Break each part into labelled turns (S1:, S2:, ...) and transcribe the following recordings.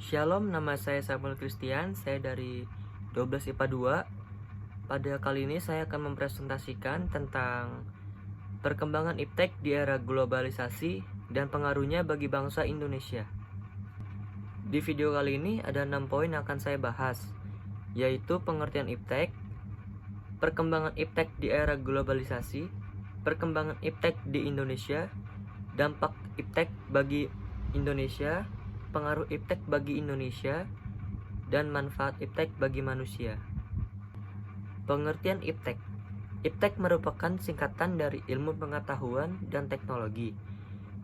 S1: Shalom, nama saya Samuel Christian, saya dari 12 IPA 2. Pada kali ini saya akan mempresentasikan tentang perkembangan iptek di era globalisasi dan pengaruhnya bagi bangsa Indonesia. Di video kali ini ada 6 poin yang akan saya bahas, yaitu pengertian iptek, perkembangan iptek di era globalisasi, perkembangan iptek di Indonesia, dampak iptek bagi Indonesia, pengaruh iptek bagi Indonesia, dan manfaat iptek bagi manusia. Pengertian iptek. Iptek merupakan singkatan dari ilmu pengetahuan dan teknologi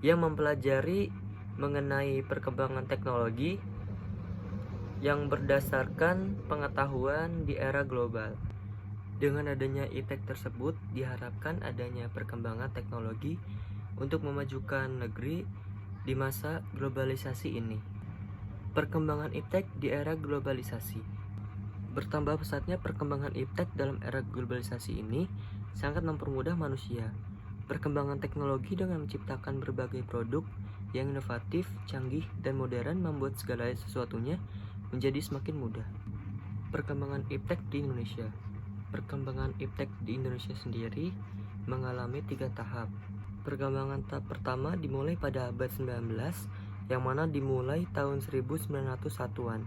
S1: yang mempelajari mengenai perkembangan teknologi yang berdasarkan pengetahuan di era global. Dengan adanya iptek tersebut, diharapkan adanya perkembangan teknologi untuk memajukan negeri di masa globalisasi ini. Perkembangan iptek di era globalisasi. Bertambah pesatnya perkembangan iptek dalam era globalisasi ini sangat mempermudah manusia. Perkembangan teknologi dengan menciptakan berbagai produk yang inovatif, canggih, dan modern membuat segala sesuatunya menjadi semakin mudah. Perkembangan iptek di Indonesia. Perkembangan iptek di Indonesia sendiri mengalami 3 tahap. Perkembangan tahap pertama dimulai pada abad 19, yang mana dimulai tahun 1901-an.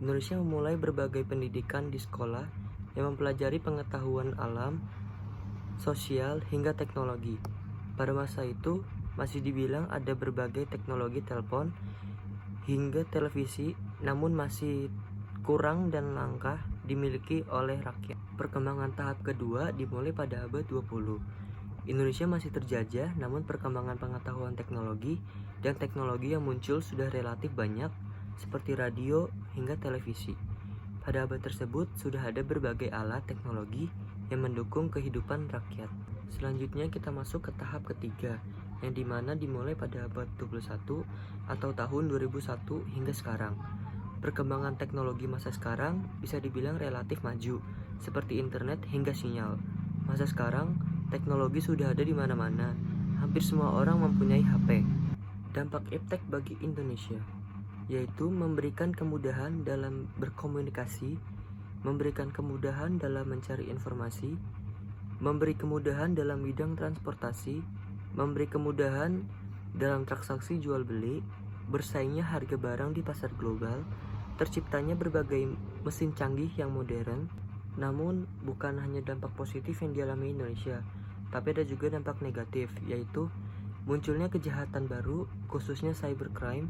S1: Indonesia memulai berbagai pendidikan di sekolah yang mempelajari pengetahuan alam, sosial, hingga teknologi. Pada masa itu, masih dibilang ada berbagai teknologi telepon hingga televisi, namun masih kurang dan langka dimiliki oleh rakyat. Perkembangan tahap kedua dimulai pada abad 20. Indonesia masih terjajah, namun perkembangan pengetahuan teknologi dan teknologi yang muncul sudah relatif banyak, seperti radio hingga televisi. Pada abad tersebut sudah ada berbagai alat teknologi yang mendukung kehidupan rakyat. Selanjutnya kita masuk ke tahap ketiga, yang dimana dimulai pada abad 21 atau tahun 2001 hingga sekarang. Perkembangan teknologi masa sekarang bisa dibilang relatif maju, seperti internet hingga sinyal. Masa sekarang, teknologi sudah ada di mana-mana. Hampir semua orang mempunyai HP. Dampak iptek bagi Indonesia, yaitu memberikan kemudahan dalam berkomunikasi, memberikan kemudahan dalam mencari informasi, memberi kemudahan dalam bidang transportasi, memberi kemudahan dalam transaksi jual beli, bersaingnya harga barang di pasar global, terciptanya berbagai mesin canggih yang modern. Namun bukan hanya dampak positif yang dialami Indonesia, tapi ada juga dampak negatif, yaitu munculnya kejahatan baru, khususnya cybercrime,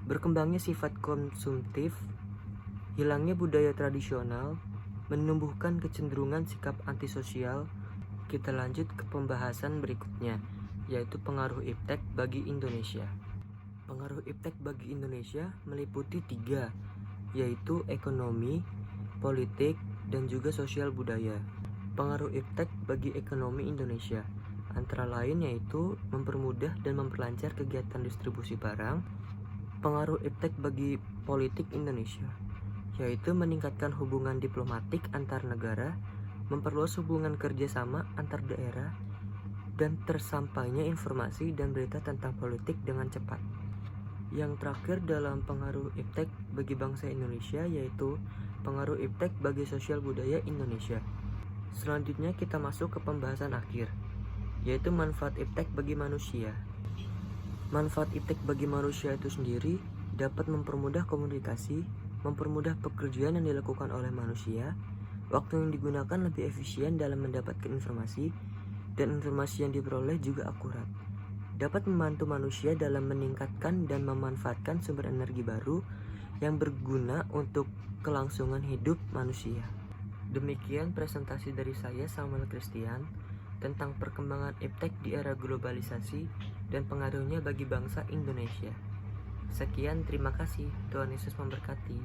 S1: berkembangnya sifat konsumtif, hilangnya budaya tradisional, menumbuhkan kecenderungan sikap antisosial. Kita lanjut ke pembahasan berikutnya, yaitu pengaruh iptek bagi Indonesia. Pengaruh iptek bagi Indonesia meliputi 3, yaitu ekonomi, politik, dan juga sosial budaya. Pengaruh iptek bagi ekonomi Indonesia antara lain yaitu mempermudah dan memperlancar kegiatan distribusi barang. Pengaruh iptek bagi politik Indonesia yaitu meningkatkan hubungan diplomatik antar negara, memperluas hubungan kerjasama antar daerah, dan tersampainya informasi dan berita tentang politik dengan cepat. Yang terakhir dalam pengaruh iptek bagi bangsa Indonesia yaitu pengaruh iptek bagi sosial budaya Indonesia. Selanjutnya kita masuk ke pembahasan akhir, yaitu manfaat iptek bagi manusia. Manfaat iptek bagi manusia itu sendiri dapat mempermudah komunikasi, mempermudah pekerjaan yang dilakukan oleh manusia, waktu yang digunakan lebih efisien dalam mendapatkan informasi, dan informasi yang diperoleh juga akurat. Dapat membantu manusia dalam meningkatkan dan memanfaatkan sumber energi baru yang berguna untuk kelangsungan hidup manusia. Demikian presentasi dari saya, Samuel Christian, tentang perkembangan iptek di era globalisasi dan pengaruhnya bagi bangsa Indonesia. Sekian, terima kasih. Tuhan Yesus memberkati.